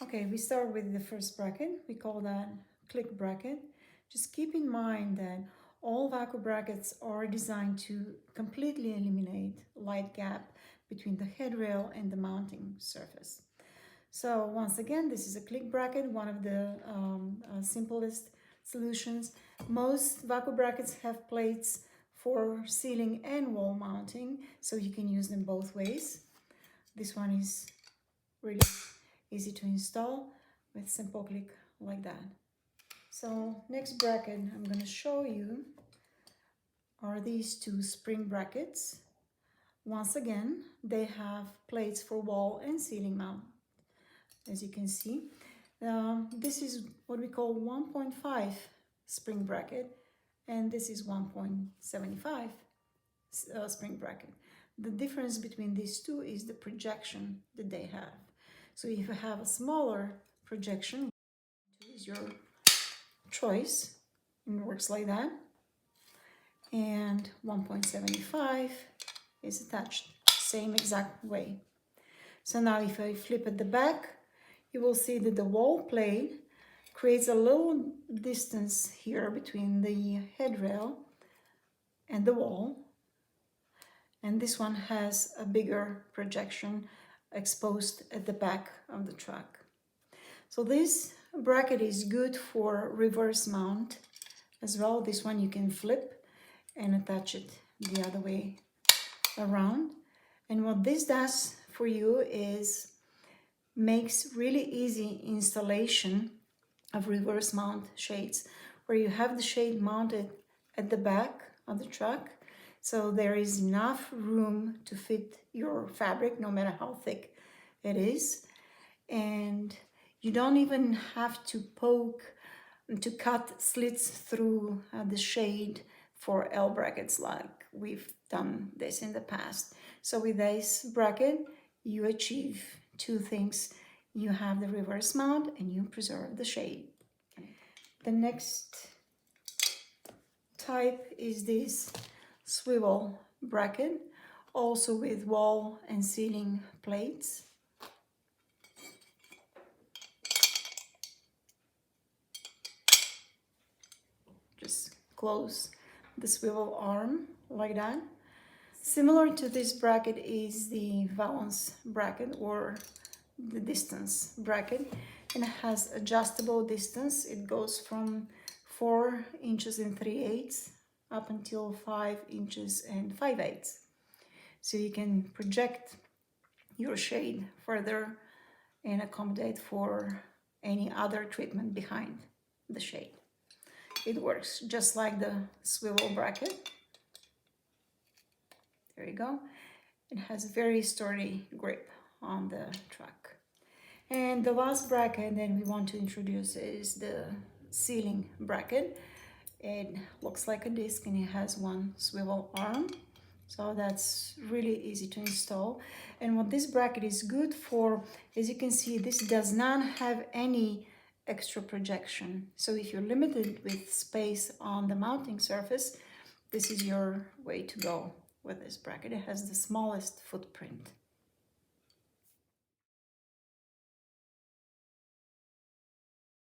Okay, we start with the first bracket. We call that click bracket. Just keep in mind that all Vako brackets are designed to completely eliminate light gap between the headrail and the mounting surface. So once again, this is a click bracket, one of the simplest solutions. Most Vako brackets have plates for ceiling and wall mounting, so you can use them both ways. This one is really easy to install with simple click like that. So next bracket I'm going to show you are these two spring brackets. Once again, they have plates for wall and ceiling mount, as you can see. This is what we call 1.5 spring bracket, and this is 1.75 spring bracket. The difference between these two is the projection that they have. So if you have a smaller projection, is your choice, and it works like that. And 1.75 is attached same exact way. So now if I flip at the back, you will see that the wall plate creates a little distance here between the headrail and the wall. And this one has a bigger projection exposed at the back of the truck. So this bracket is good for reverse mount as well. This one you can flip and attach it the other way around. And what this does for you is makes really easy installation of reverse mount shades, where you have the shade mounted at the back of the truck. So there is enough room to fit your fabric, no matter how thick it is. And you don't even have to cut slits through the shade for L brackets like we've done this in the past. So with this bracket, you achieve two things. You have the reverse mount and you preserve the shade. The next type is this swivel bracket, also with wall and ceiling plates. Just close the swivel arm like that. Similar to this bracket is the Valance bracket, or the distance bracket, and it has adjustable distance. It goes from 4 inches and 3/8 up until 5 inches and 5/8. So you can project your shade further and accommodate for any other treatment behind the shade. It works just like the swivel bracket. There you go. It has very sturdy grip on the truck. And the last bracket that we want to introduce is the ceiling bracket. It looks like a disc and it has one swivel arm. So that's really easy to install. And what this bracket is good for, as you can see, this does not have any extra projection. So if you're limited with space on the mounting surface, this is your way to go with this bracket. It has the smallest footprint.